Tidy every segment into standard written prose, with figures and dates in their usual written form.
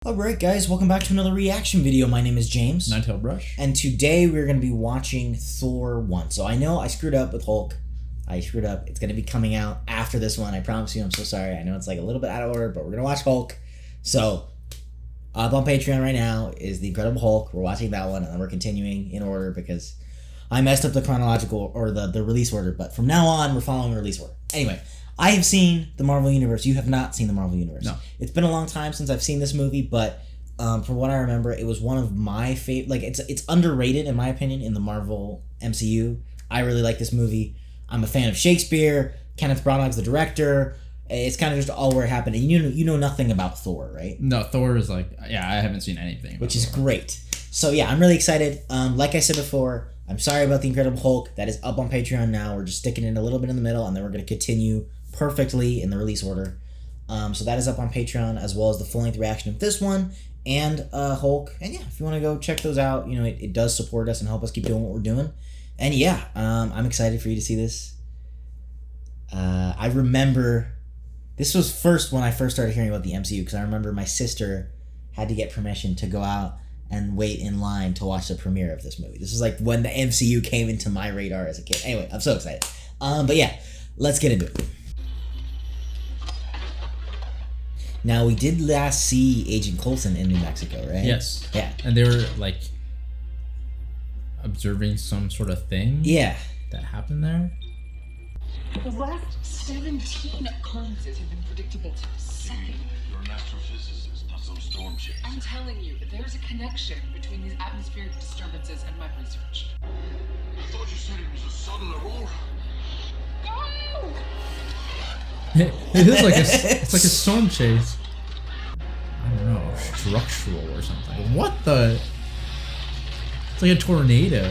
Alright guys, welcome back to another reaction video. My name is James. Ninetailedbrush. And today we're going to be watching Thor 1. So I know I screwed up with Hulk. I screwed up. It's going to be coming out after this one. I promise you, I'm so sorry. I know it's like a little bit out of order, but we're going to watch Hulk. So, up on Patreon right now is The Incredible Hulk. We're watching that one, and then we're continuing in order because I messed up the chronological, or the release order. But from now on, we're following release order. Anyway, I have seen the Marvel Universe. You have not seen the Marvel Universe. No. It's been a long time since I've seen this movie, but from what I remember, it was one of my favorite. Like, it's underrated in my opinion in the Marvel MCU. I really like this movie. I'm a fan of Shakespeare. Kenneth Branagh's the director. It's kind of just all where it happened. And you know nothing about Thor, right? No, Thor is like, yeah, I haven't seen anything. Which is Thor. great. So yeah, I'm really excited. Like I said before, I'm sorry about The Incredible Hulk. That is up on Patreon now. We're just sticking it a little bit in the middle, and then we're going to continue perfectly in the release order. So that is up on Patreon, as well as the full-length reaction of this one and Hulk. And yeah, if you want to go check those out, you know, it does support us and help us keep doing what we're doing. And yeah, I'm excited for you to see this. I remember this was when I first started hearing about the MCU, because I remember my sister had to get permission to go out and wait in line to watch the premiere of this movie. This is like when the MCU came into my radar as a kid. Anyway, I'm so excited. But yeah, let's get into it. Now, we did last see Agent Coulson in New Mexico, right? Yes. Yeah. And they were like observing some sort of thing. Yeah. That happened there. The last 17 occurrences have been predictable to the second. You're an astrophysicist, not some storm chase. I'm telling you, there's a connection between these atmospheric disturbances and my research. I thought you said it was a sudden aurora. Go! It is like it's like a storm chase. I don't know, structural or something. What the? It's like a tornado.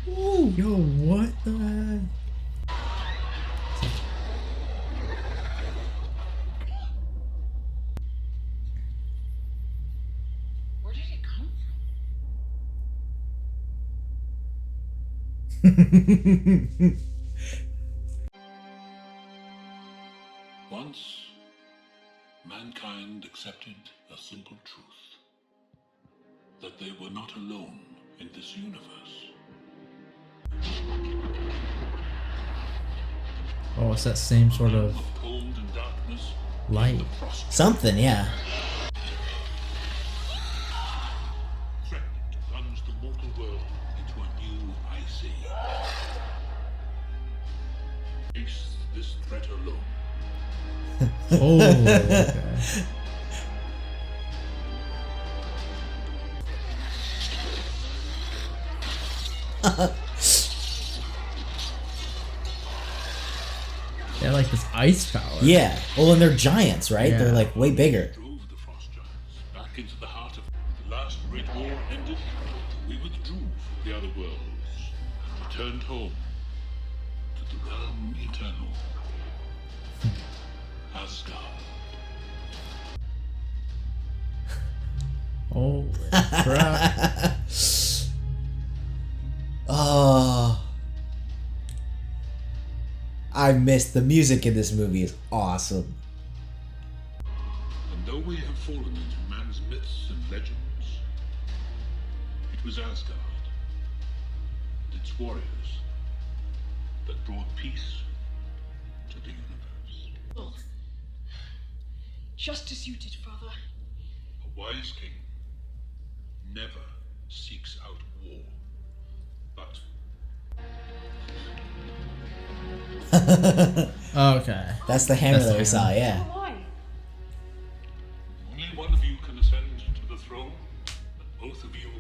Ooh, yo, what the heck? Where did it come from? Once, mankind accepted a simple truth. That they were not alone in this universe. Oh, it's that same sort of Cold and darkness, light. Something, yeah. threatening to plunge the mortal world into a new ice age. Face this threat alone. Oh, okay. They have like this ice power. Yeah. Well, and they're giants, right? Yeah. They're like way bigger. Drove the frost giants back into the heart of the last great war ended. We withdrew from the other worlds and returned home to the realm eternal. Asgard. Oh crap. Oh, I missed the music in this movie. Is awesome. And though we have fallen into man's myths and legends, it was Asgard and its warriors that brought peace to the universe. Well, just as you did, Father. A wise king never seeks out war, but Okay. That's the hammer That's the that we saw, yeah. Why? only one of you can ascend to the throne, and both of you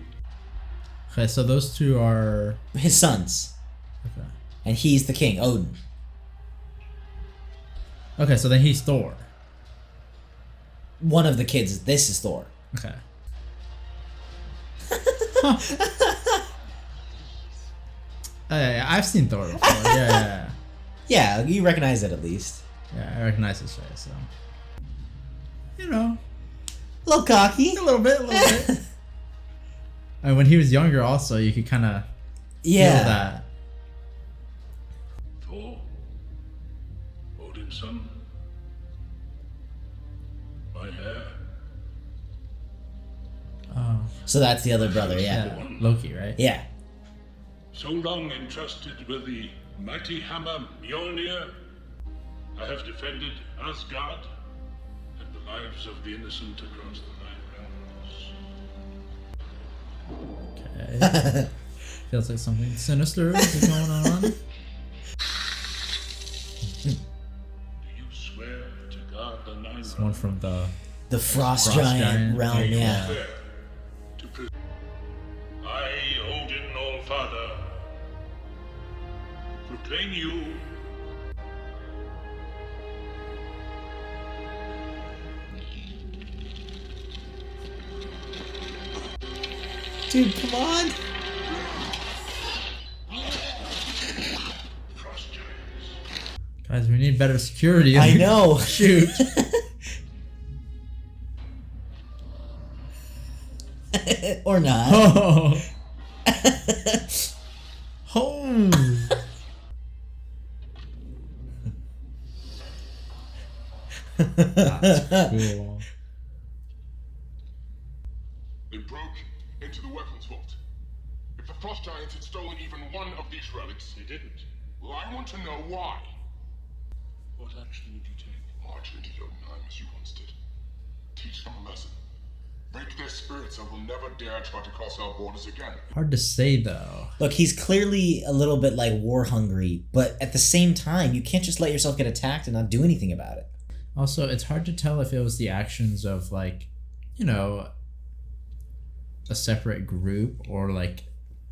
Okay, so those two are His sons. okay. And he's the king, Odin. Okay, so then he's Thor. One of the kids, this is Thor. Okay. Hey, I've seen Thor before. Yeah. Yeah, you recognize it at least. Yeah, I recognize his face, so. You know. A little cocky. A little bit. And when he was younger also, you could kind of feel Yeah. that. son? My hair. Oh, So that's the other brother, yeah. yeah. Loki, right? Yeah. So long entrusted with the mighty hammer Mjolnir, I have defended Asgard and the lives of the innocent across the Nine Realms. Okay. Feels like something sinister is going on. Do you swear to guard the Nine It's one Realms? from the The Frost, Frost Giant, Giant, realm, yeah. Swear to I, Odin Allfather, proclaim you Dude, come on. Frost Giants. guys. We need better security. I know. Shoot. Or not. Oh. Home. That's cool. They broke into the weapons vault. If the Frost Giants had stolen even one of these relics, They didn't. well, I want to know why. What action would you take? March into Jotunheim as you once did. Teach them a lesson. Break their spirits and will never dare try to cross our borders again. Hard to say though. Look, he's clearly a little bit like war hungry, but at the same time, you can't just let yourself get attacked and not do anything about it. Also, it's hard to tell if it was the actions of like, you know, a separate group or like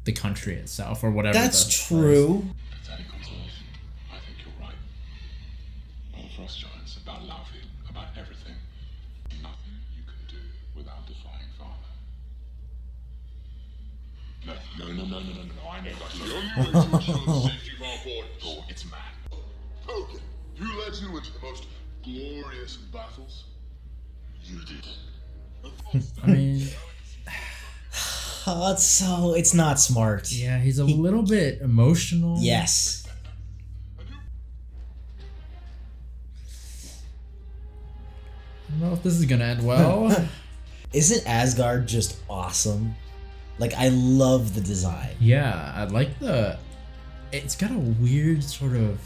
the country itself or whatever. That's the- true. Pathetic consolation. I think you're right. All the Frost Giants about laughing, about everything. Nothing you can do without defying Father. No, I know that's the only way to ensure the safety of our borders. Thor, it's mad. Hogan, who led you into the most glorious battles? You did. I mean, Oh, it's not smart. yeah, he's a little bit emotional. Yes. I don't know if this is gonna end well. Isn't Asgard just awesome? Like, I love the design. Yeah, I like the. It's got a weird sort of.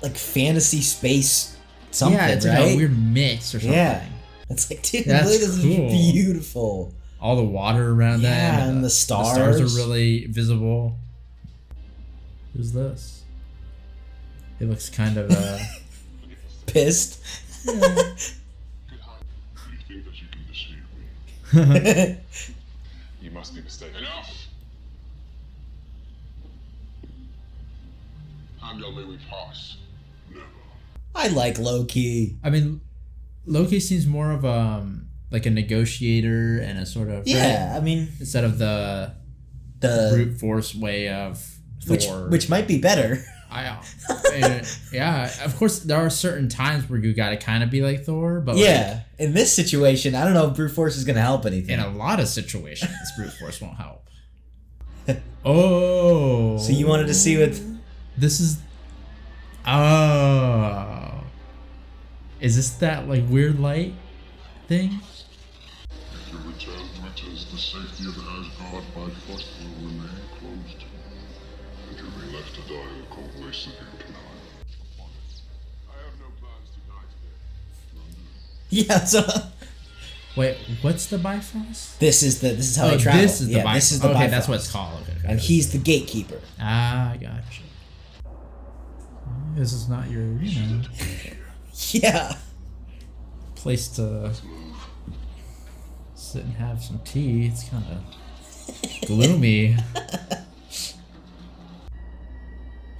Like fantasy space something, yeah, it's right? like a weird mix or something. Yeah. It's like, dude, That's look, this cool. is beautiful. All the water around Yeah, that. and the The stars stars. are really visible. Who's this? He looks kind of. Pissed. You think that you can deceive me? You must be mistaken. Enough! How may we pass? Never. I like Loki. I mean, Loki seems more of like a negotiator and a sort of Yeah, I mean, instead of the the brute force way of Thor. which might be better. Yeah, of course there are certain times where you gotta kind of be like Thor, but Yeah, in this situation, I don't know if brute force is gonna help like, anything. in a lot of situations, brute force won't help. Oh, So you wanted to see what? this is? Oh, is this that like weird light thing? If your return threatens the safety of Asgard, my fort will remain closed. And you'll be left to die in the cold wastes of Jotunheim. I have no plans to die today. Yeah. So Wait, what's the Bifrost? this is how they travel. This is the yeah, Bifrost. this is the okay, that's Bifrost. what it's called. Okay, And he's the gatekeeper. Ah, gotcha. This is not your, Yeah. place to sit and have some tea. It's kind of gloomy.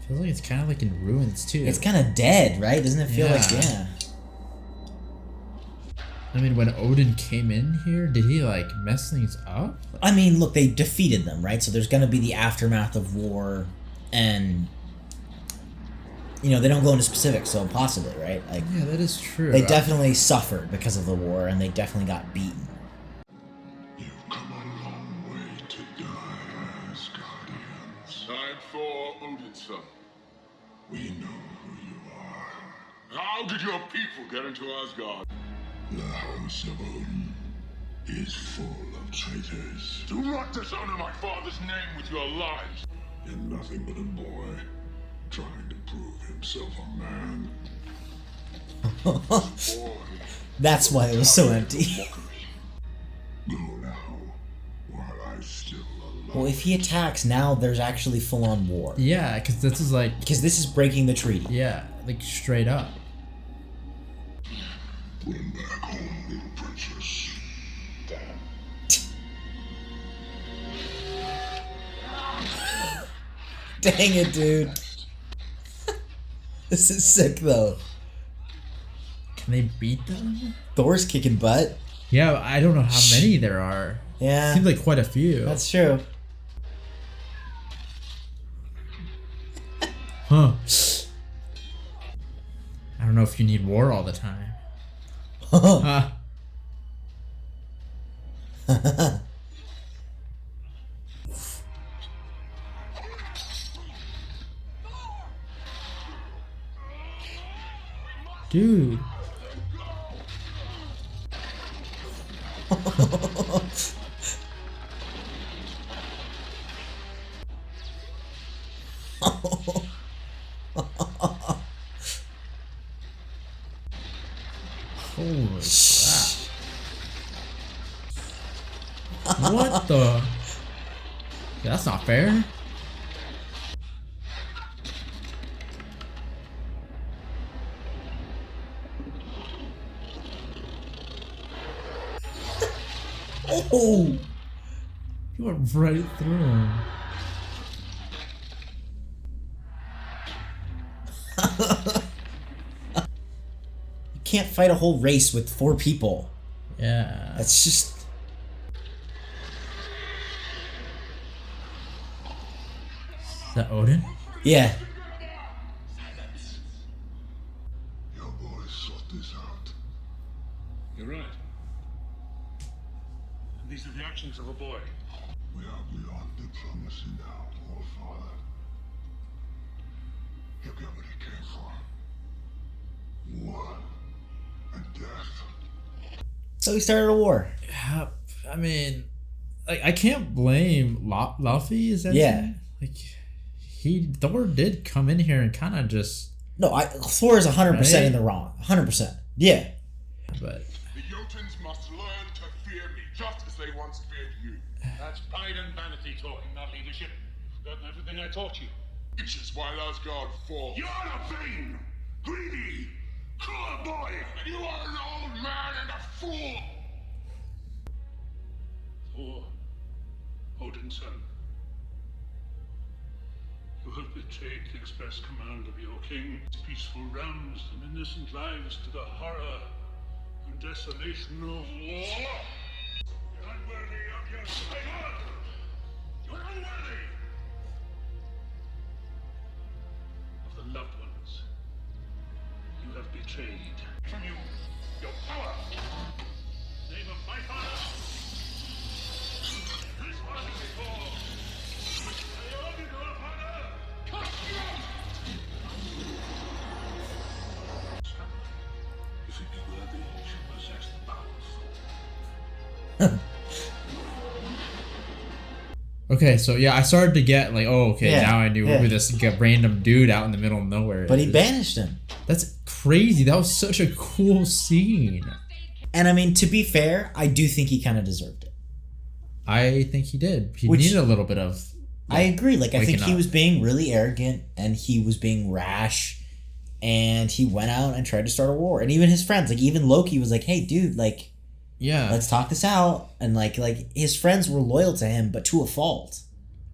Feels like it's kind of like in ruins too. It's kind of dead, right? Doesn't it feel like Yeah. I mean, when Odin came in here, did he like mess things up? I mean, look, they defeated them, right? So there's going to be the aftermath of war, and they don't go into specifics, so possibly, right? Like, Yeah, that is true. they definitely suffered because of the war, and they definitely got beaten. You've come a long way to die, Asgardians. I'm Thor, Odin's son. We know who you are. How did your people get into Asgard? The house of Odin is full of traitors. Do not dishonor my father's name with your lies. You're nothing but a boy trying to prove himself a man. Boy, That's why it was so empty. go now, while I still alive. Well, if he attacks now, there's actually full-on war. Yeah, because this is like, Because this is breaking the treaty. yeah, like straight up. Bring back home, little princess. Damn. Dang it, dude. This is sick, though. Can they beat them? Thor's kicking butt. Yeah, I don't know how many there are. Yeah. Seems like quite a few. That's true. Huh. I don't know if you need war all the time. Dude. Holy crap. What the? That's not fair. Oh! You went right through him. You can't fight a whole race with 4 people. Yeah. That's just... Is that Odin? Yeah. Your boys sought this out. You're right. And these are the actions of a boy. We are beyond diplomacy now, old father. You get what he came for. War and death. So he started a war. Yeah, I mean, like I can't blame Luffy. Is that his Yeah. name? Like Thor did come in here and kind of just. No, Thor is 100% Right? in the wrong. 100%. Yeah. But The Jotuns must learn to fear me, just as they once feared you. That's pride and vanity talking, not leadership. You've forgotten everything I taught you. Which is why Asgard falls. You're a vain, greedy, cruel boy. And you are an old man and a fool! Thor, Odin's son. You have betrayed the express command of your king's peaceful realms and innocent lives to the horror and desolation of war. You're unworthy of your title! You're unworthy of the loved ones you have betrayed. From you, your power! Name of my father! This was before! I owe you to a father! Cut you out! If it be worthy, you should possess the power. okay, so yeah, I started to get like, oh, okay, Yeah, now I knew yeah. who this random dude out in the middle of nowhere But he is. banished him. That's crazy. That was such a cool scene. And I mean, to be fair, I do think he kind of deserved it. I think he did. He Which- needed a little bit of. I agree. Like, I think waking he up. was being really arrogant and he was being rash. And he went out and tried to start a war. And even his friends, like, even Loki was like, hey, dude, like, Yeah. let's talk this out. And, like his friends were loyal to him, but to a fault.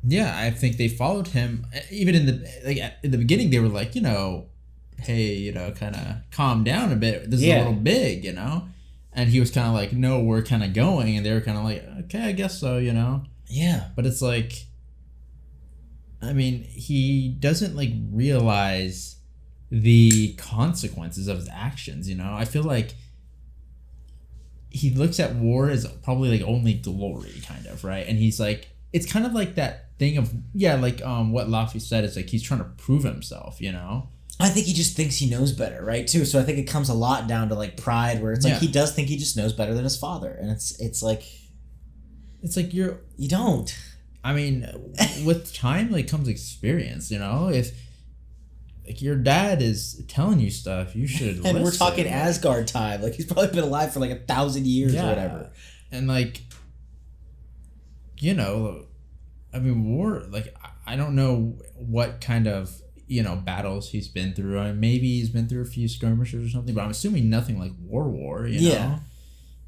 Yeah, I think they followed him. Even in the beginning, they were like, hey, kind of calm down a bit. This is Yeah. a little big, And he was kind of like, no, we're kind of going. And they were kind of like, okay, I guess so, Yeah. But it's like, I mean, he doesn't like realize the consequences of his actions, I feel like he looks at war as probably like only glory, kind of, right? And he's like, it's kind of like that thing of, what Luffy said is like he's trying to prove himself, I think he just thinks he knows better, right? Too. So I think it comes a lot down to like pride, where it's like he does think he just knows better than his father, and it's like you don't. I mean, with time like comes experience. You know, if like your dad is telling you stuff, you should. And listen. we're talking Asgard time. Like he's probably been alive for like 1,000 years or whatever. And like, you know, I mean, war. Like I don't know what kind of battles he's been through. I mean, maybe he's been through a few skirmishes or something, but I'm assuming nothing like war, you know?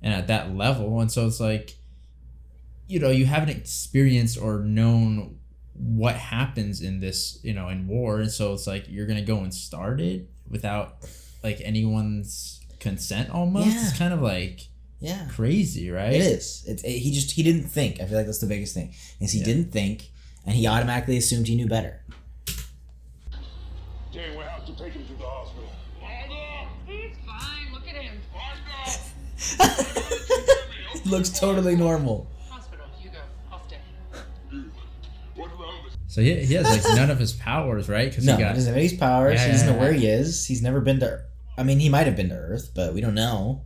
And at that level. And so it's like, you haven't experienced or known what happens in this, in war. And so it's like, you're going to go and start it without like anyone's consent almost. Yeah. It's kind of like crazy, right? It is. He didn't think. I feel like that's the biggest thing. Is he didn't think, and he automatically assumed he knew better. Jane, we have to take him to the hospital. He's fine. Look at him. He looks totally normal. Hospital. You go. I'll stay. What about this? So he has like none of his powers, right? Cause No, he he doesn't have any powers. He doesn't know where yeah. he is. He's never been to. I mean, he might have been to Earth, but we don't know.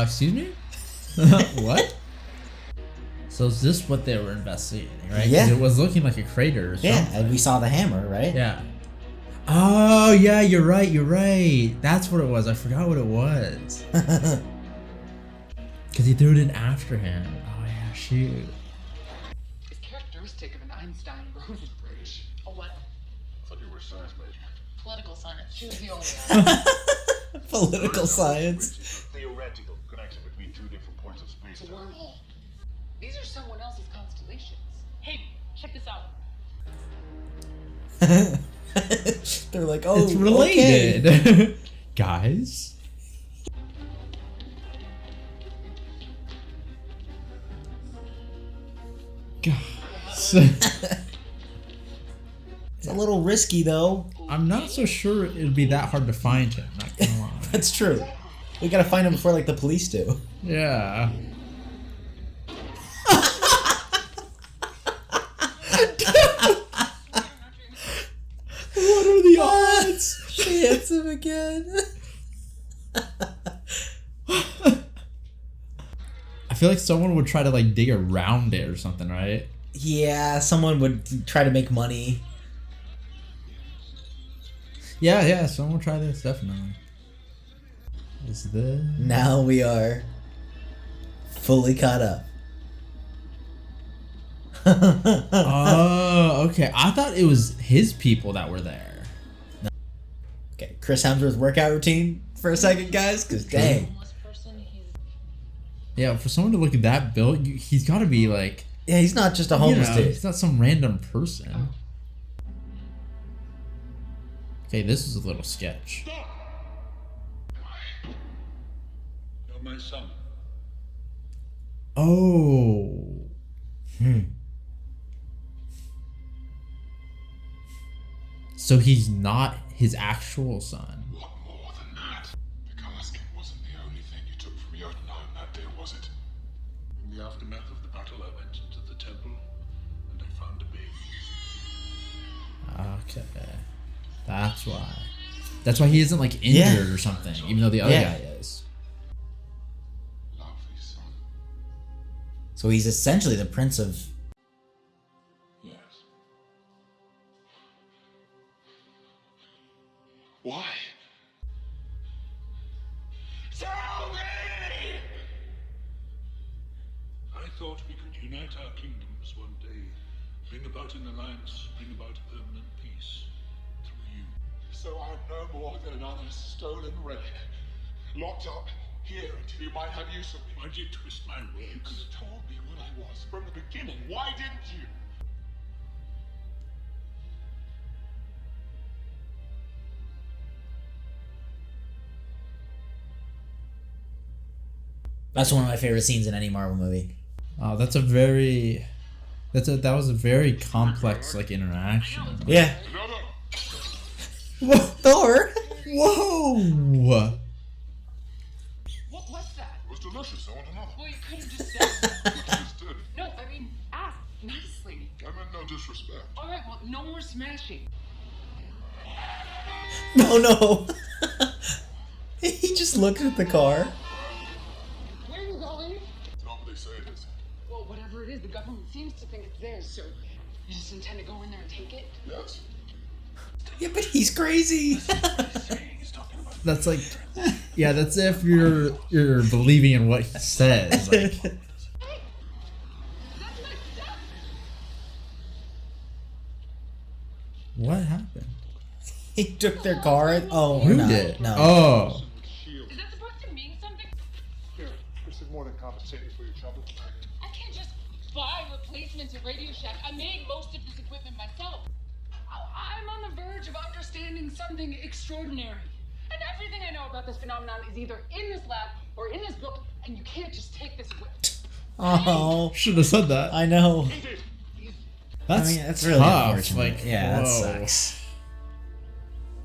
Excuse me? What? So is this what they were investigating, right? 'Cause Yeah. it was looking like a crater or something. Yeah, and we saw the hammer, right? Yeah. Oh, yeah, you're right. That's what it was. I forgot what it was. Because he threw it in after him. Oh, yeah, shoot. It's characteristic of an Einstein-Rosen bridge. A what? I thought you were a science major. Political science. She was the only one. Political science. It's a theoretical connection between two different points of space. It's a wormhole. These are someone else's constellations. Hey, check this out. They're like, oh, It's related. Okay. Guys. Guys. It's a little risky, though. I'm not so sure it'd be that hard to find him. Not gonna lie. That's true. We gotta find him before, like, the police do. Yeah. What are the odds? She hits him again. I feel like someone would try to like dig around it or something, right? Yeah, someone would try to make money. Yeah, someone would try this, definitely. Is this? Now we are fully caught up. Oh, okay. I thought it was his people that were there. Okay, Chris Hemsworth's workout routine for a second, guys, because dang. Homeless person, he's... Yeah, for someone to look at that build, he's got to be like... Yeah, he's not just a homeless dude. He's not some random person. Okay, this is a little sketch. You're my son. Oh. So he's not his actual son. What more than that? The color skin wasn't the only thing you took from Jotunheim that day, was it? In the aftermath of the battle, I went into the temple and I found a baby. Okay. That's why. That's why he isn't like injured or something, even though the other guy is. Lovely son. So he's essentially the prince of... Yes. Why? Tell me! I thought we could unite our kingdoms one day, bring about an alliance, bring about permanent peace through you. So I'm no more than another stolen relic, locked up here until you might have use of me. Why'd you twist my You could words? have told me what I was from the beginning. Why didn't you? That's one of my favorite scenes in any Marvel movie. Oh, that was a very complex like interaction. Yeah. Another. Thor! Whoa! What was that? It was delicious. I want another. Well, you could have just said... You just did. No, I mean, ask nicely. disrespect. Alright, well, no more smashing. No. He just looked at the car. Where are you going? It's not what they say it is. Well, whatever it is, the government seems to think it's theirs, so you just intend to go in there and take it? Yes. Yeah, but he's crazy. That's like, yeah, that's if you're believing in what he says. Like, Hey! That's my stuff! what happened? He took their car. Oh, Who no, did? No. Oh, Is that supposed to mean something? Here, this is more than compensating for your trouble. I can't just buy replacements at Radio Shack. I made most of this equipment myself. I'm on the verge of understanding something extraordinary. And everything I know about this phenomenon is either in this lab or in this book, and you can't just take this away. Oh, should have said that. I know. That's, I mean, that's really tough. unfortunate. Like, Yeah, that whoa. sucks.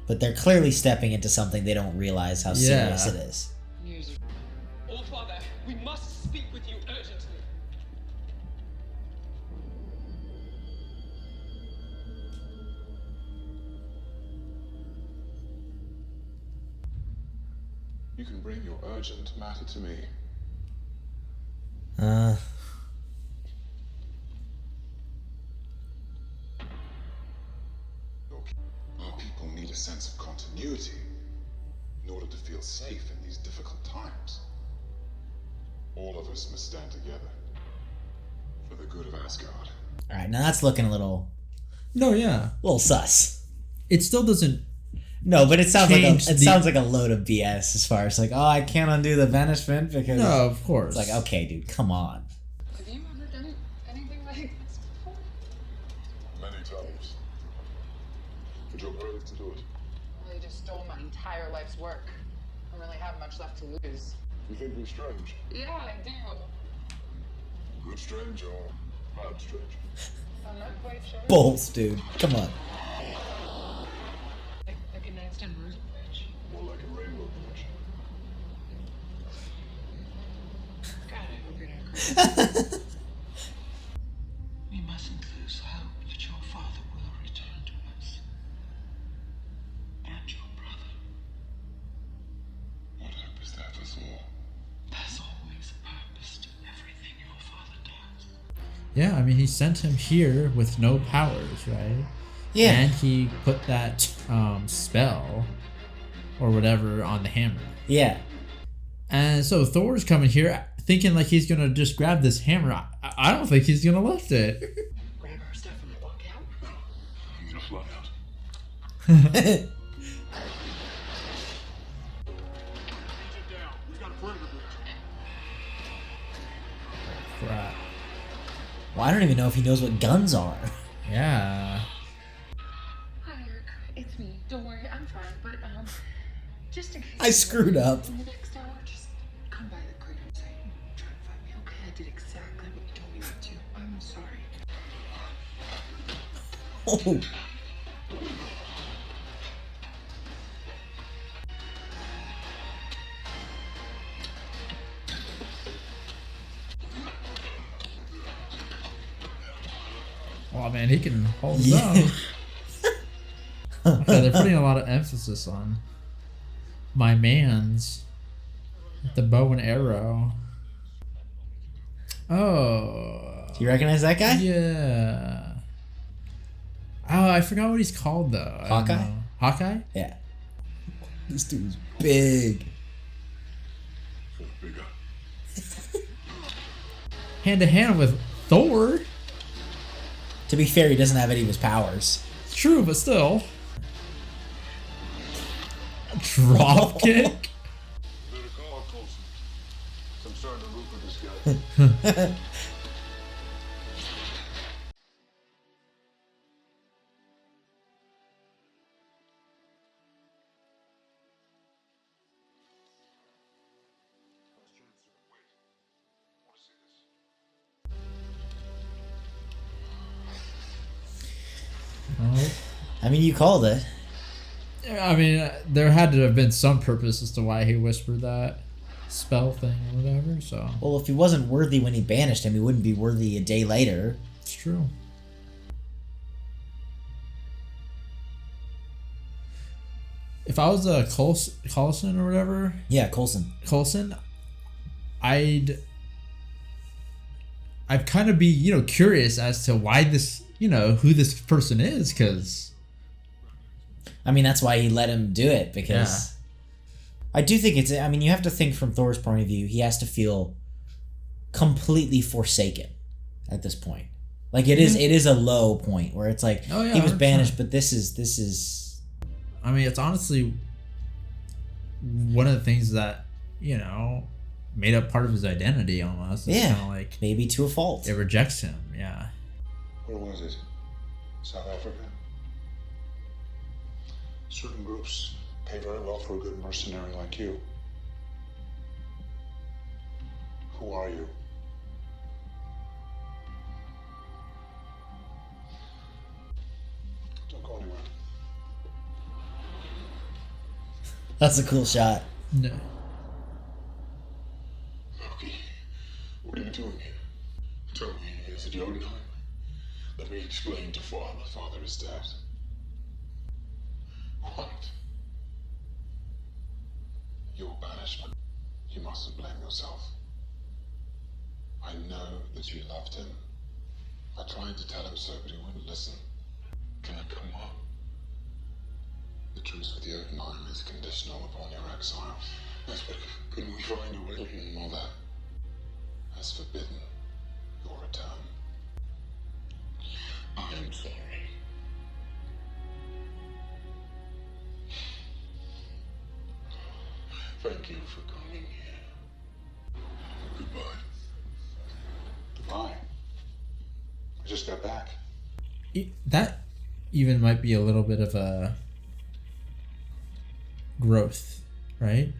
But they're clearly stepping into something they don't realize how serious it is. Oh, Father, we must speak with you urgently. You can bring your urgent matter to me. Our people need a sense of continuity in order to feel safe in these difficult times. All of us must stand together for the good of Asgard. All right, now that's looking a little No, yeah. sus. It still doesn't. No, but it sounds Change sounds like a load of BS as far as like, oh, I can't undo the banishment because No, of course. it's like, okay, dude, come on. Have you ever done anything like this before? Many times. But you're brave to do it. Well, you just stole my entire life's work. I don't really have much left to lose. You think me strange? Yeah, I do. Good strange or bad strange? I'm not quite sure. Both, dude. Come on. Like a Ninetailedbrush. More like a rainbow bridge. God, I hope you're not crazy. We mustn't lose hope that your father will return to us. And your brother. What hope is there for Thor? There's always a purpose to everything your father does. Yeah, I mean, he sent him here with no powers, right? Yeah. And he put that spell or whatever on the hammer. Yeah. And so Thor's coming here thinking like he's going to just grab this hammer. I don't think he's going to lift it. Grab our stuff and walk out. I'm gonna fly out. Crap. Well, I don't even know if he knows what guns are. Yeah. Hi, Eric. It's me. Don't worry, I'm fine. But just in case I screwed up. in the next hour, just come by the crate site and try to find me. Okay, I did exactly what you told me not to. I'm sorry. Oh. Oh man, he can hold his Yeah. own. Okay, they're putting a lot of emphasis on my man's with the bow and arrow. Oh. Do you recognize that guy? Yeah. Oh, I forgot what he's called though. I don't Hawkeye? know. Hawkeye? Yeah. This dude's big. Bigger. Hand to hand with Thor. To be fair, he doesn't have any of his powers. It's true, but still. Drop kick? Better call Coulson. I'm starting to root for this guy. Oh. I mean, you called it. I mean, there had to have been some purpose as to why he whispered that spell thing or whatever, so. Well, if he wasn't worthy when he banished him, he wouldn't be worthy a day later. It's true. if I was a Coulson or whatever, Yeah, Coulson. I'd kind of be, curious as to why this, who this person is, because I mean, that's why he let him do it, because I do think it's, I mean, you have to think from Thor's point of view, he has to feel completely forsaken at this point. Like it is a low point where it's like, oh, yeah, he was 100%. banished, but this is. I mean, it's honestly one of the things that, made up part of his identity almost. It's kind of like, maybe to a fault. It rejects him, yeah. Where was it? South Africa? Certain groups pay very well for a good mercenary like you. Who are you? Don't go anywhere. That's a cool shot. No. Loki, what are you doing here? Tell me, is it your time? Let me explain to Father. Father is dead. What? Your banishment. You mustn't blame yourself. I know that you loved him. I tried to tell him so, but he wouldn't listen. Can I come on? The truce with the Jotunheim is conditional upon your exile. Yes, but couldn't we find a way? Mother has forbidden your return. I am sorry. Thank you for coming here. Goodbye. Goodbye. I just got back. That even might be a little bit of a growth, right?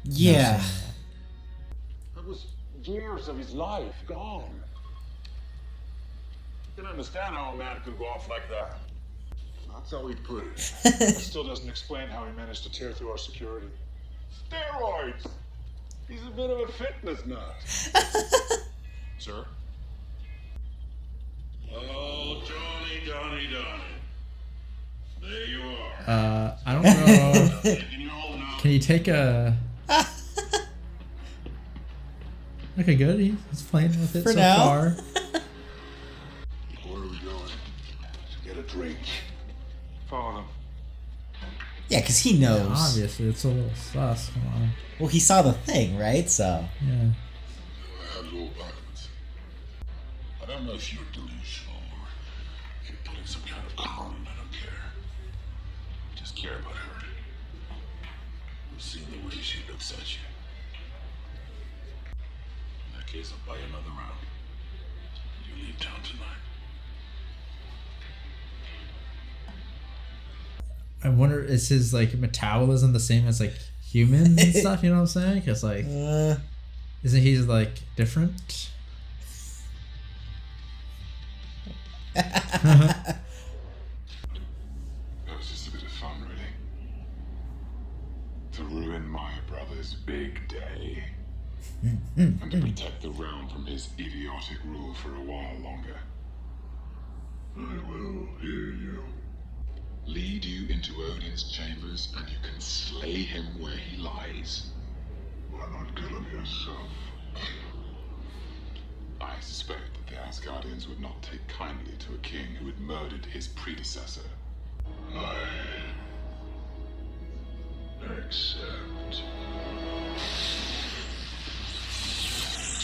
Yeah. That was years of his life gone. I can understand how a man could go off like that. That's how he put it. That still doesn't explain how he managed to tear through our security. Steroids! He's a bit of a fitness nut. Sir? Oh, Johnny. There you are. I don't know. Taking you home now. Can you take a... Okay, good. He's playing with it For so now. far. Where are we going? To get a drink. Follow them. Yeah, because he knows. Obviously, it's a little sus. Come on. Well, he saw the thing, right? So. Yeah. I have low violence. I don't know if you're delusional or if you're putting some kind of con. I don't care. I just care about her. I've seen the way she looks at you. In that case, I'll buy you another round. You leave town tonight. I wonder, is his metabolism the same as humans and stuff? You know what I'm saying? Because isn't he different? That was just a bit of fun, really. To ruin my brother's big day. And to protect the realm from his idiotic rule for a while longer. I will hear you. Lead you into Odin's chambers, and you can slay him where he lies. Why not kill him yourself? I suspect that the Asgardians would not take kindly to a king who had murdered his predecessor. I accept.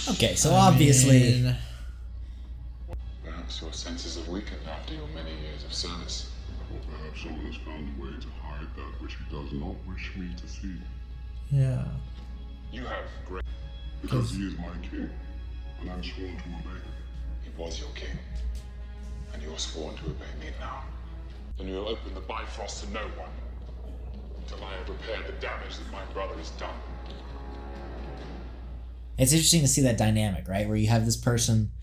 Okay, so obviously. Perhaps your senses have weakened after your many years of service. Or perhaps someone has found a way to hide that which he does not wish me to see. Yeah. You have great... Because he is my king, and I'm sworn to obey him. He was your king, and you're sworn to obey me now. Then you'll open the Bifrost to no one, until I have repaired the damage that my brother has done. It's interesting to see that dynamic, right? Where you have this person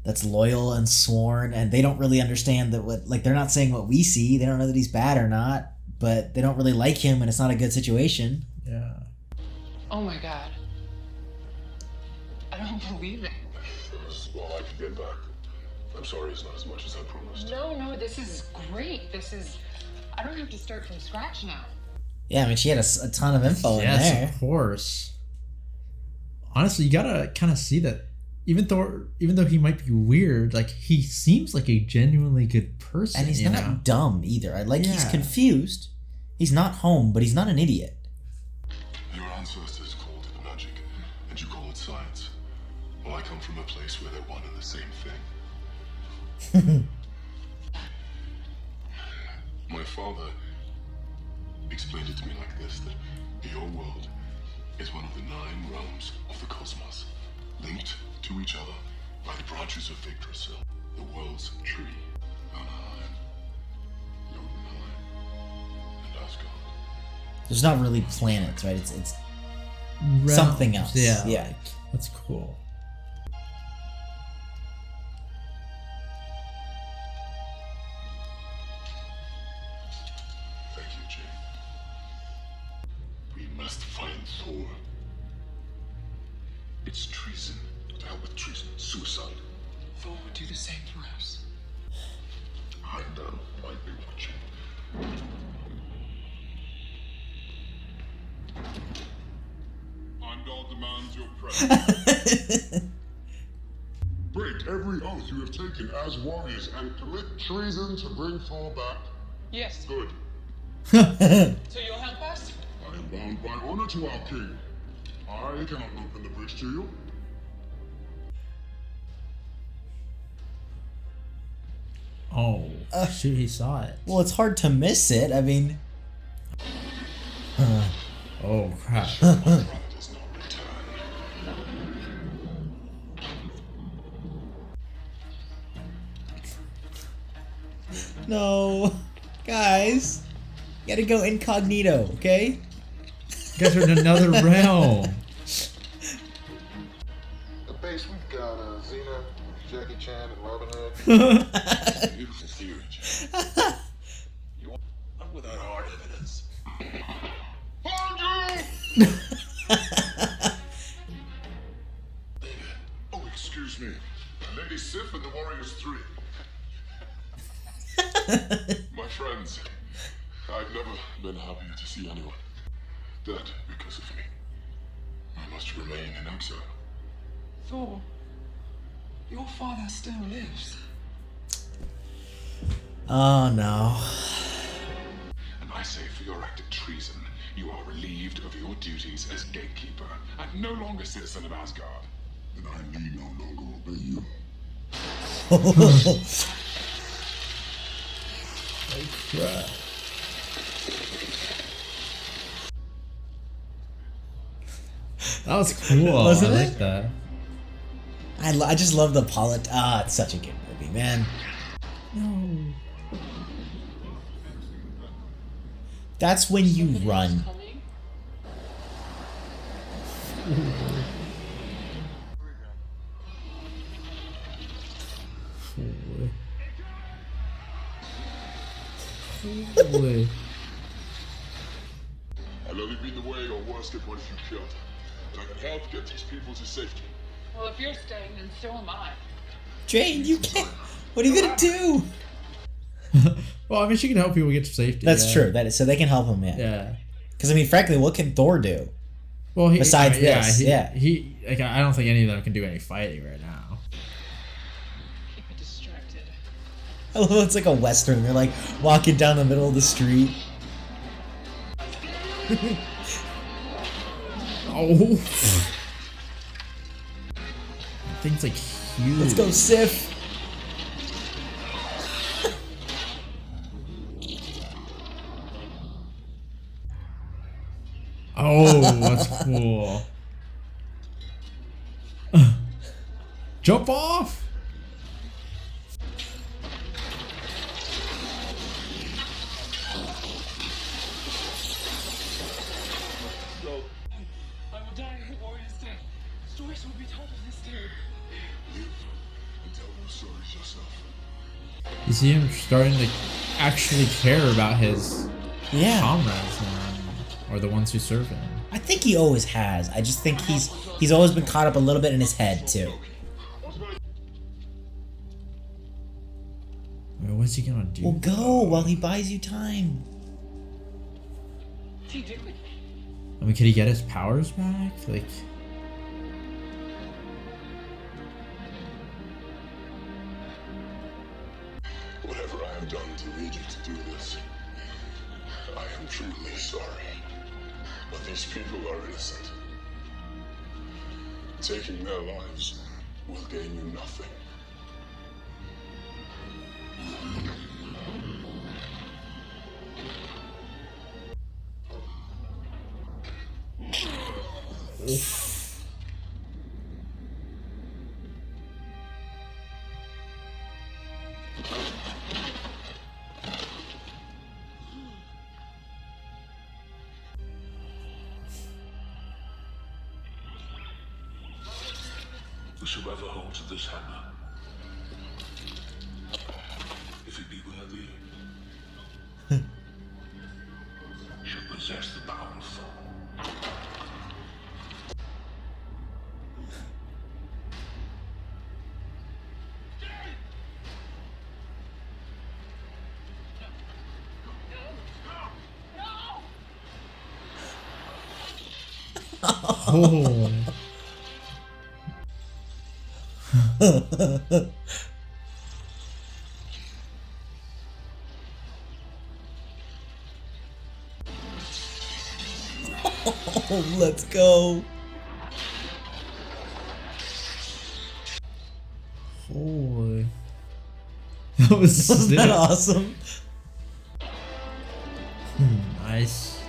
that's loyal and sworn, and they don't really understand that they're not saying what we see. They don't know that he's bad or not, but they don't really like him, and it's not a good situation. Yeah. Oh my god. I don't believe it. This is all I can get back. I'm sorry it's not as much as I promised. No, this is great. This is... I don't have to start from scratch now. Yeah, I mean, she had a ton of info in Yes, there. of course. Honestly, you gotta kind of see that even though he might be weird, like he seems like a genuinely good person. And he's not dumb either. He's Yeah. confused. He's not home, but he's not an idiot. Your ancestors called it magic, and you call it science. Well, I come from a place where they're one and the same thing. My father explained it to me like this, that your world is one of the 9 realms of the cosmos, linked to each other by the branches of Yggdrasil, the world's tree. Anaheim, Jotunheim, and Asgard. There's not really planets, right? It's something else. Yeah. Yeah. Like, that's cool. Thank you, Jane. We must find Thor. It's treason. To hell with treason. Suicide. Thor would do the same for us. Heimdall might be watching. Heimdall demands your presence. Break every oath you have taken as warriors and commit treason to bring Thor back. Yes. Good. So you'll help us? I am bound by honor to our king. I cannot open the bridge to you. Oh, shoot, he saw it. Well, it's hard to miss it. I mean, Oh, crap. Brother does not return. no, guys, you gotta go incognito, okay? You guys are in another realm. At base, we've got Xena, Jackie Chan, and Robin Hood. Beautiful theory, Jane. You want without hard evidence. Found you! Oh, excuse me. Lady Sif and the Warriors 3. My friends, I've never been happier to see anyone dead because of me. I must remain in exile. Thor, your father still lives. Oh no. And I say for your act of treason, you are relieved of your duties as gatekeeper and no longer citizen of Asgard. Then I need no longer obey you. Crap. That was cool. Wasn't I it? like that. I just love the it's such a good movie, man. No. That's when you run. Coming? Holy. I'll only be in the way or worse get one of you killed. But I can help get these people to safety. Well, if you're staying, then so am I. Jane, you can't. What are you gonna do? Well, I mean, she can help people get to safety. That's yeah. true. That is so they can help him. Yeah. Yeah. Because I mean, frankly, what can Thor do? Well, Besides this, yeah. He like I don't think any of them can do any fighting right now. Keep it distracted. I love it's like a western. They're like walking down the middle of the street. Oh. Thing's like huge. Let's go, Sif. Oh, that's cool. Jump off! I will die in the warrior's death. Stories will be told of this day. Live and tell those stories yourself. You see him starting to actually care about his Yeah. comrades now, or the ones who serve him. I think he always has. I just think he's always been caught up a little bit in his head too. mean, what's he gonna do? Well, go while he buys you time. What's he doing? I mean, could he get his powers back? Like, Whatever I have done to lead you to do this, I am truly sorry. But these people are innocent. Taking their lives will gain you nothing. Whosoever holds this hammer, if it be worthy, shall possess the power of Thor. oh, Oh, let's go. holy. That was Wasn't sick. that awesome? Nice.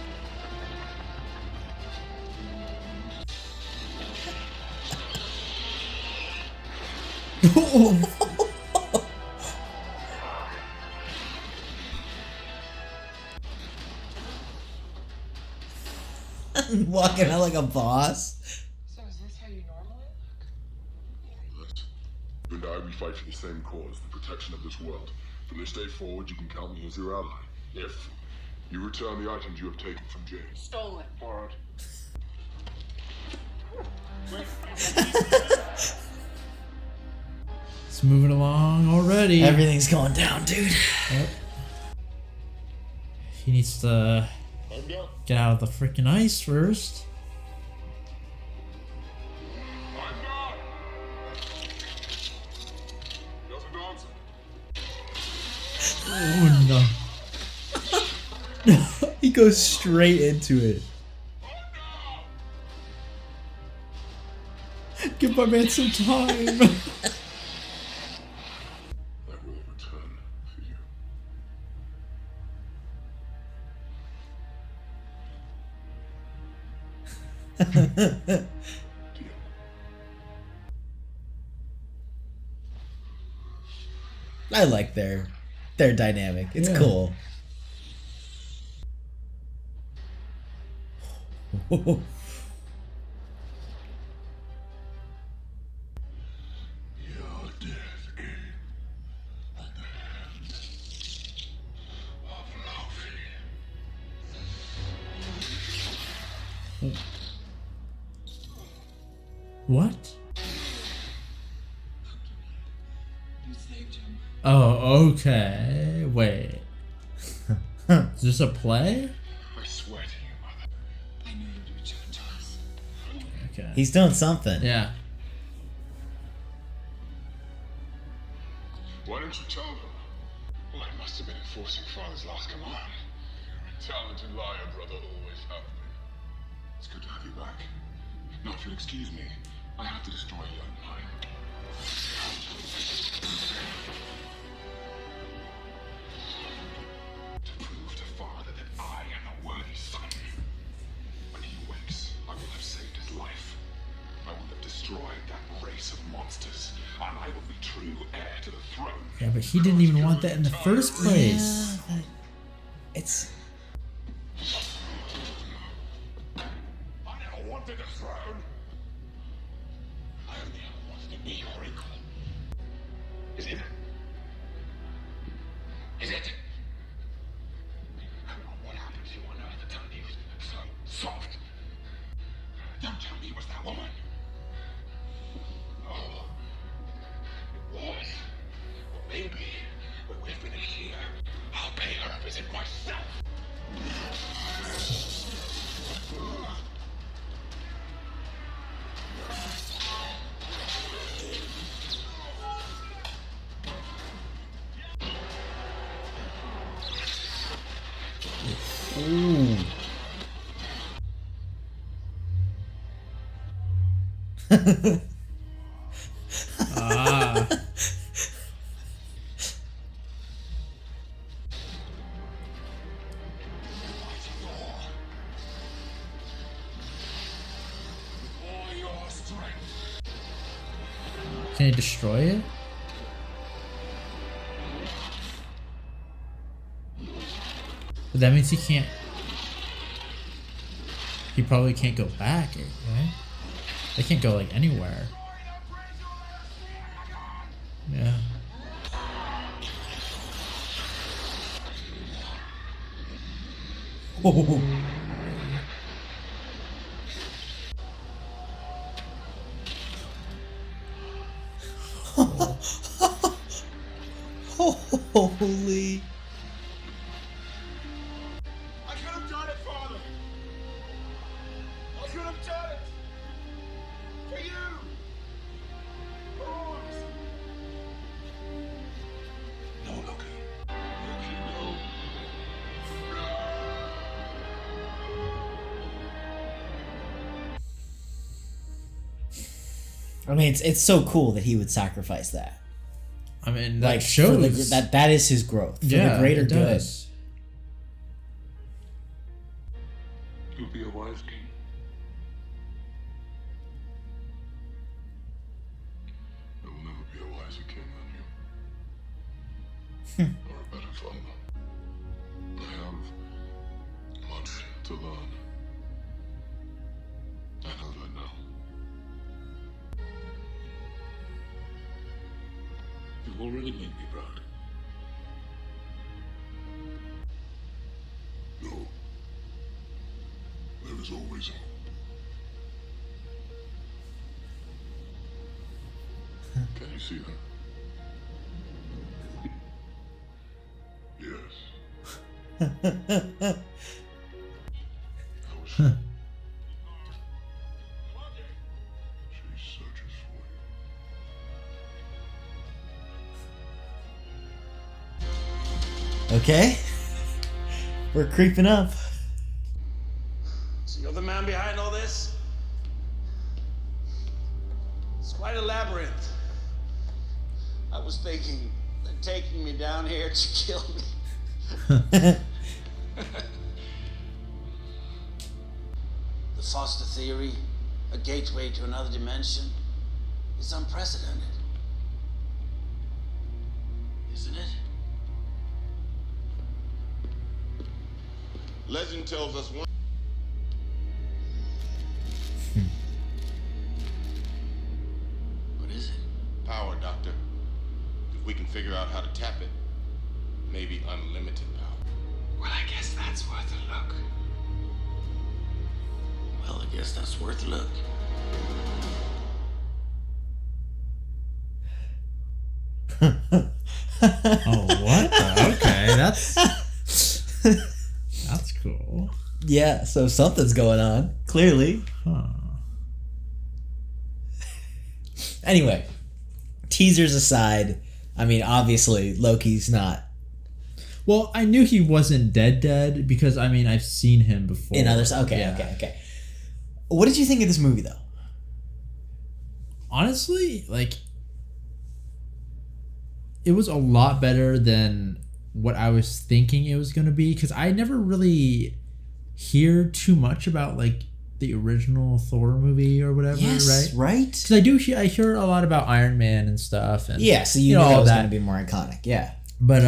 Walking out like a boss. So is this how you normally look? You and I, we fight for the same cause, the protection of this world. From this day forward, you can count me as your ally. If you return the items you have taken from James. Stolen. Borrowed. It's moving along already. Everything's going down, dude. Yep. He needs to I'm down. get out of the freaking ice first. I'm down. Doesn't answer. Oh no. He goes straight into it. Give my man some time. I will return for you. I like their dynamic. It's Yeah. cool. Your death came at the hand of Loki. What? You saved him. Oh, okay. Wait. Is this a play? I swear to you, mother. I knew you'd return to us. Okay. He's doing something. Yeah. Why don't you tell them? Well, I must have been enforcing Father's last command. You're a talented liar, brother. Always have been. It's good to have you back. Now, if you'll excuse me, I have to destroy young mind. To prove to Father that I am a worthy son. When he wakes, I will have saved his life. I will have destroyed that race of monsters, and I will be true heir to the throne. Yeah, but he didn't even want that in the first place. Yeah, but it's I never wanted a throne. I only ever wanted to be your equal. Is it? Is it? What happened to you on Earth that turned you so soft? Don't tell me it was that woman. Oh, it was. Well, maybe we've been Ooh. Ah. Can he destroy it? But that means he can't. He probably can't go back, right? They can't go like anywhere. Yeah. Oh. Holy. I could have done it, Father. I could have done it. For you. For us. No, Loki. Loki, no. I mean, it's so cool that he would sacrifice that. I mean, that Like, shows that is his growth. For the greater it good. does. You'll be a wise king. I will never be a wiser king than you. Or a better father. I have much to learn. I know that now. You've already made me proud. No. There is always hope. Can you see that? Yes. How is she? She searches for you. Okay. We're creeping up. So you're the man behind all this? It's quite a labyrinth. I was thinking they're taking me down here to kill me. The Foster theory, a gateway to another dimension, is unprecedented. Isn't it? Legend tells us one. What is it? Power, Doctor. If we can figure out how to tap it, maybe unlimited power. Well, I guess that's worth a look. Well, I guess that's worth a look. Oh, what? Okay, that's cool. Yeah, so something's going on, clearly. Huh. Anyway, teasers aside, I mean, obviously, Loki's not Well, I knew he wasn't dead because I mean I've seen him before in others. Okay, Yeah. okay. What did you think of this movie, though? Honestly, like, it was a lot better than what I was thinking it was gonna be because I never really hear too much about like the original Thor movie or whatever, right? Right? Because I hear a lot about Iron Man and stuff, and Yeah, so you know all that was that. going to be more iconic. Yeah. But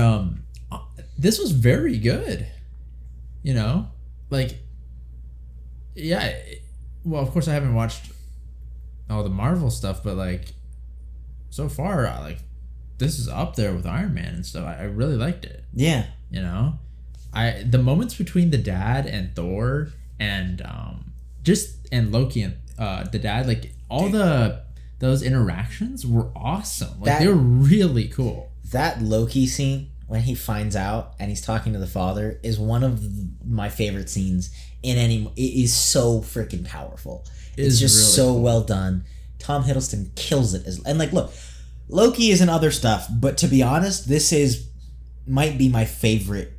this was very good. You know, like, yeah. Well, of course I haven't watched all the Marvel stuff, but like, so far, like, this is up there with Iron Man and stuff. I really liked it. Yeah. You know, the moments between the dad and Thor and and Loki and the dad, like all those interactions were awesome. Like they were really cool. That Loki scene when he finds out and he's talking to the father is one of my favorite scenes in any. It is so freaking powerful. It's just really so cool. well done. Tom Hiddleston kills it and like, look, Loki is in other stuff, but to be honest, this might be my favorite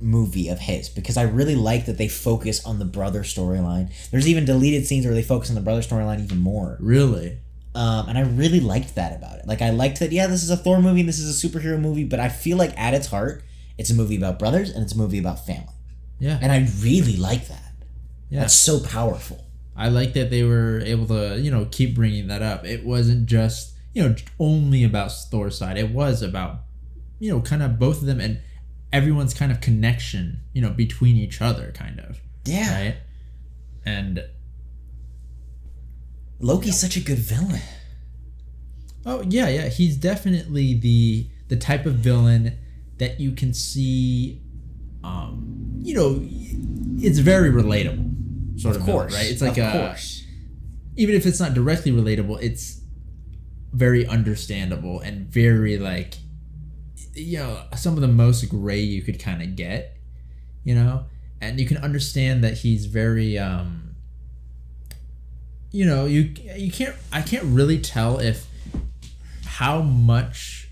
movie of his, because I really like that they focus on the brother storyline. There's even deleted scenes where they focus on the brother storyline even more. Really? And I really liked that about it. Like, I liked that, yeah, this is a Thor movie, this is a superhero movie, but I feel like at its heart, it's a movie about brothers and it's a movie about family. Yeah. And I really like that. Yeah. That's so powerful. I like that they were able to, keep bringing that up. It wasn't just, only about Thor's side. It was about, kind of both of them and everyone's kind of connection, between each other, kind of. Yeah. Right? And Loki's such a good villain. oh yeah, he's definitely the type of villain that you can see. It's very relatable, sort of course, villain, right? It's like of course. Even if it's not directly relatable, it's very understandable and very like, some of the most gray you could kind of get, and you can understand that he's very I can't really tell if how much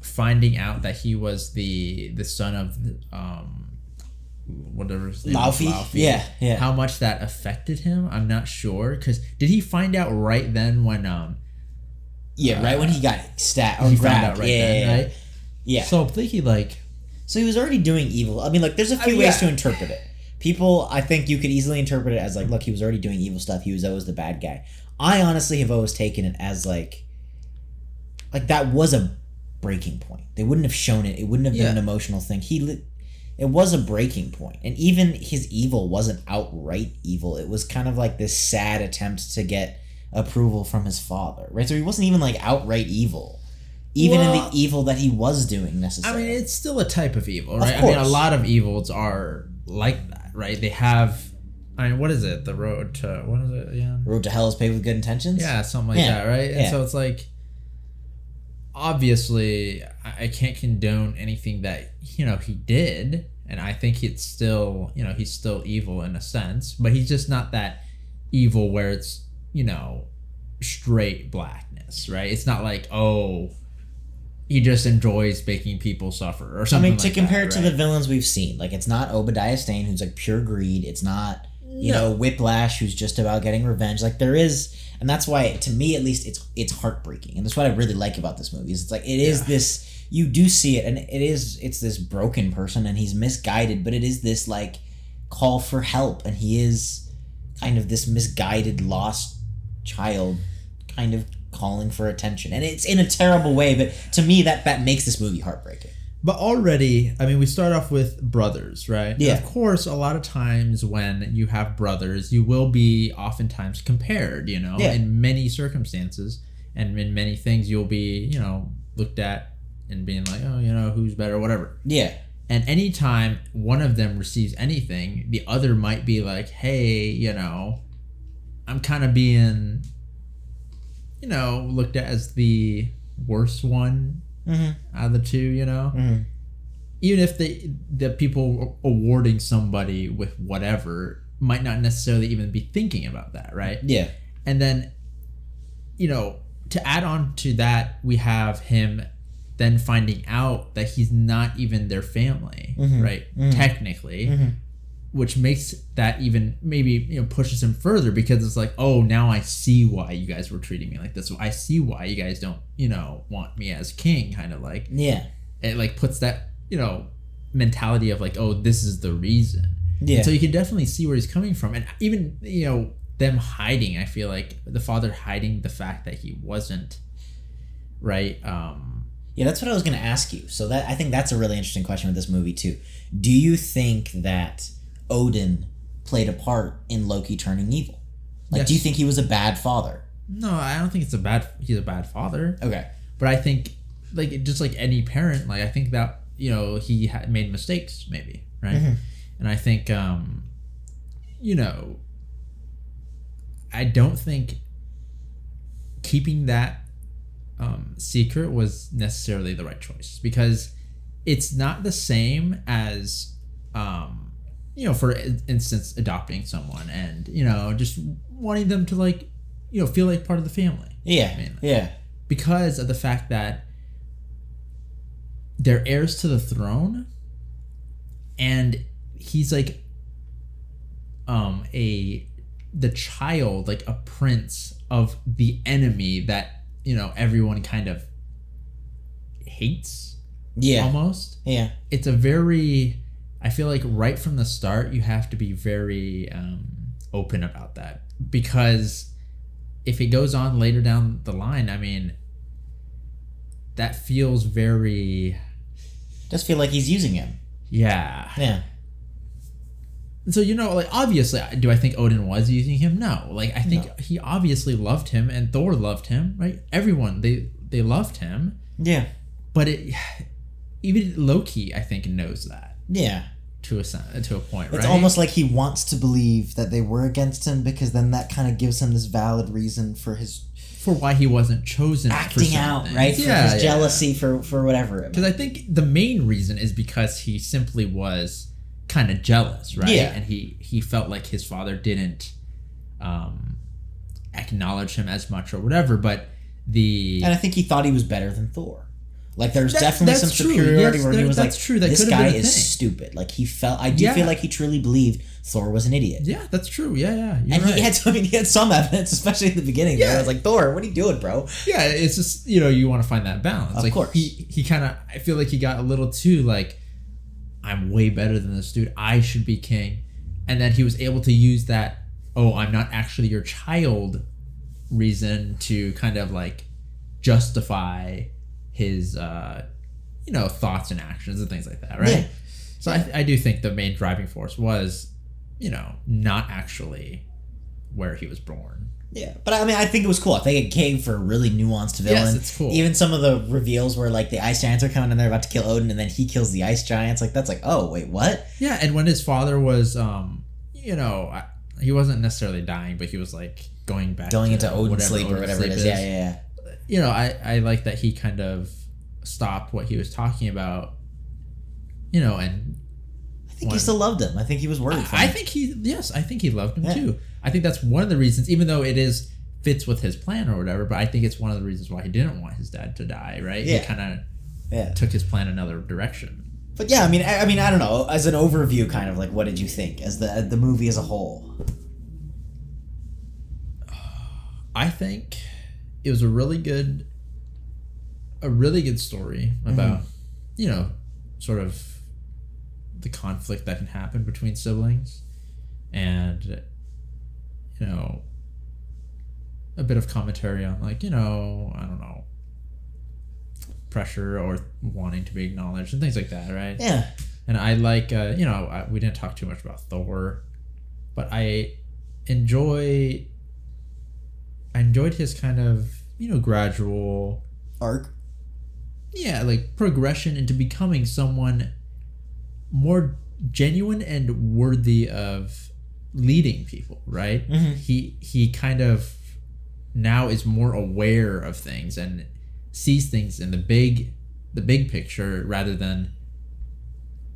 finding out that he was the son of whatever his name Laufey? was, Yeah. how much that affected him. I'm not sure, because did he find out right then when right when he got stabbed or he grabbed. found out right then, right? Yeah. So I'm thinking like, So he was already doing evil. I mean, like, there's a few ways to interpret it. People, I think you could easily interpret it as like, look, he was already doing evil stuff. He was always the bad guy. I honestly have always taken it as like that was a breaking point. They wouldn't have shown it. It wouldn't have been an emotional thing. It was a breaking point. And even his evil wasn't outright evil. It was kind of like this sad attempt to get approval from his father, right? So he wasn't even like outright evil. Even in the evil that he was doing necessarily. I mean, it's still a type of evil, right? Of course. I mean, a lot of evils are like that, right? They have, I mean, what is it? The road to, what is it again? Road to hell is paved with good intentions? Yeah, something like that, right? And Yeah. so it's like, obviously, I can't condone anything that, he did. And I think it's still, he's still evil in a sense. But he's just not that evil where it's, straight blackness, right? It's not like, oh, he just enjoys making people suffer or something. I mean, to compare it that, to the villains we've seen, like, it's not Obadiah Stane, who's like pure greed. It's not, Whiplash, who's just about getting revenge. Like, there is, and that's why, to me at least, it's heartbreaking. And that's what I really like about this movie. Is it's like, it is this, you do see it, and it's this broken person, and he's misguided, but it is this, like, call for help, and he is kind of this misguided, lost child, kind of calling for attention, and it's in a terrible way, but to me that makes this movie heartbreaking. But already, I mean, we start off with brothers, right? Yeah. Of course, a lot of times when you have brothers, you will be oftentimes compared, in many circumstances, and in many things you'll be, looked at and being like, oh, who's better, whatever. Yeah. And anytime one of them receives anything, the other might be like, hey, I'm kind of being, looked at as the worst one out of the two, Even if the people awarding somebody with whatever might not necessarily even be thinking about that, right? Yeah. And then, to add on to that, we have him then finding out that he's not even their family, right? Technically, which makes that even maybe, pushes him further, because it's like, oh, now I see why you guys were treating me like this. I see why you guys don't, want me as king, kind of like. Yeah. It like puts that, mentality of like, oh, this is the reason. Yeah. And so you can definitely see where he's coming from. And even, them hiding, I feel like the father hiding the fact that he wasn't, right? Yeah, that's what I was going to ask you. So I think that's a really interesting question with this movie too. Do you think that Odin played a part in Loki turning evil? Like, Yes. do you think he was a bad father? No, I don't think he's a bad father. Okay. But I think, like, just like any parent, like, I think that, he had made mistakes, maybe, right? And I think, I don't think keeping that secret was necessarily the right choice, because it's not the same as, for instance, adopting someone and, just wanting them to, like, feel like part of the family. Yeah. Mainly. Yeah. Because of the fact that they're heirs to the throne, and he's like the child, like a prince of the enemy that, you know, everyone kind of hates. Yeah. Almost. Yeah. It's a very, I feel like right from the start you have to be very open about that, because if it goes on later down the line, I mean, that feels very, Does feel like he's using him. yeah. Yeah. So, you know, like, obviously, do I think Odin was using him? No. Like, I think he obviously loved him, and Thor loved him, right? Everyone, they loved him. Yeah. But even Loki, I think, knows that. Yeah. To a point, right? It's almost like he wants to believe that they were against him, because then that kind of gives him this valid reason for why he wasn't chosen, acting for out, something. right? For Yeah, his jealousy, for whatever. Because I think the main reason is because he simply was kind of jealous, right? Yeah. And he felt like his father didn't acknowledge him as much or whatever, but and I think he thought he was better than Thor. Like, there's That's definitely some true. superiority Yes, where he was like, true. That this could have guy been a is thing. stupid. Like, I do feel like he truly believed Thor was an idiot. Yeah, that's true. Yeah. You're And right. he had some evidence, especially in the beginning. Yeah. I was like, Thor, what are you doing, bro? Yeah, it's just, you know, you want to find that balance. Of like, course. He kind of, I feel like he got a little too, like, I'm way better than this dude. I should be king. And then he was able to use that, oh, I'm not actually your child reason to kind of, like, justify his, you know, thoughts and actions and things like that, right? Yeah. So I do think the main driving force was, you know, not actually where he was born. Yeah, but I mean, I think it was cool. I think it came for a really nuanced villain. Yes, it's cool. Even some of the reveals where, like, the ice giants are coming and they're about to kill Odin, and then he kills the ice giants. Like, that's like, oh, wait, what? Yeah, and when his father was, you know, he wasn't necessarily dying, but he was, like, going into Odin's sleep or whatever it is. Yeah. You know, I like that he kind of stopped what he was talking about, you know, and I think he still loved him. I think he was worried for him. I think he loved him too. I think that's one of the reasons, even though it fits with his plan or whatever, but I think it's one of the reasons why he didn't want his dad to die, right? Yeah. He kind of took his plan another direction. But yeah, I mean, I don't know. As an overview, kind of like, what did you think as the movie as a whole? I think it was a really good story about, you know, sort of the conflict that can happen between siblings, and, you know, a bit of commentary on, like, you know, I don't know, pressure or wanting to be acknowledged and things like that, right? Yeah. And I like, you know, we didn't talk too much about Thor, but I enjoyed his kind of, you know, gradual Arc. Yeah, like progression into becoming someone more genuine and worthy of leading people, right? Mm-hmm. He kind of now is more aware of things and sees things in the big picture rather than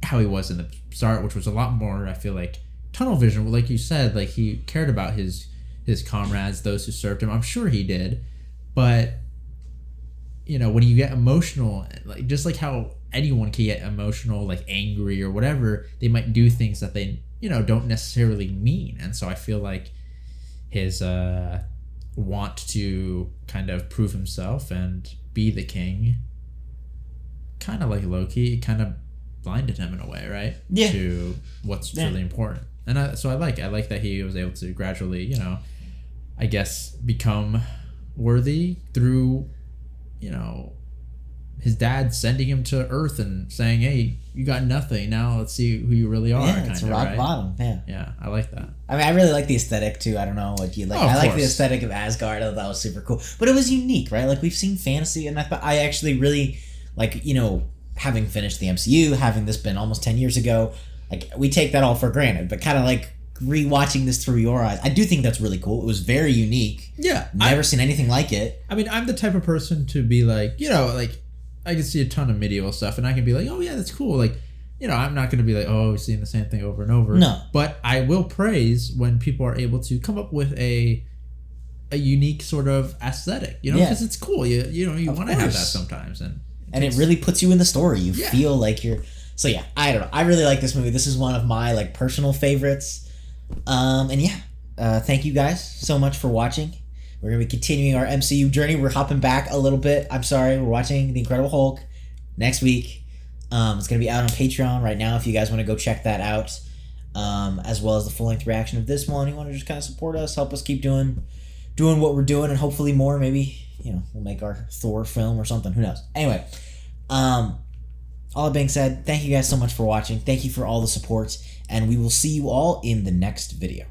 how he was in the start, which was a lot more, I feel like, tunnel vision. Like you said, like, he cared about his comrades, those who served him. I'm sure he did, but, you know, when you get emotional, like, just like how anyone can get emotional, like angry or whatever, they might do things that they, you know, don't necessarily mean. And so I feel like his want to kind of prove himself and be the king, kind of like Loki, kind of blinded him in a way, right? Yeah. To what's really important. And I like that he was able to gradually, you know, I guess, become worthy through, you know, his dad sending him to Earth and saying, "Hey, you got nothing. Now let's see who you really are." Yeah, it's rock bottom. Yeah. Yeah, I like that. I mean, I really like the aesthetic too. I don't know what you like. Oh, of I like course. the aesthetic of Asgard. I thought that was super cool, but it was unique, right? Like, we've seen fantasy, and I actually really, like, you know, having finished the MCU, having this been almost 10 years ago, like, we take that all for granted. But kind of like rewatching this through your eyes, I do think that's really cool. It was very unique. Yeah, Never seen anything like it. I mean, I'm the type of person to be like, you know, like, I can see a ton of medieval stuff and I can be like, oh yeah, that's cool. Like, you know, I'm not going to be like, oh, we're seeing the same thing over and over. No. But I will praise when people are able to come up with a unique sort of aesthetic, you know, because it's cool. You know, you want to have that sometimes. And it really puts you in the story. You Yeah. feel like you're... So yeah, I don't know. I really like this movie. This is one of my like personal favorites. And yeah, thank you guys so much for watching. We're gonna be continuing our MCU journey. We're hopping back a little bit. I'm sorry. We're watching The Incredible Hulk next week. It's gonna be out on Patreon right now if you guys want to go check that out. As well as the full-length reaction of this one. You want to just kind of support us, help us keep doing what we're doing, and hopefully more. Maybe, you know, we'll make our Thor film or something. Who knows? Anyway, all that being said, thank you guys so much for watching. Thank you for all the support, and we will see you all in the next video.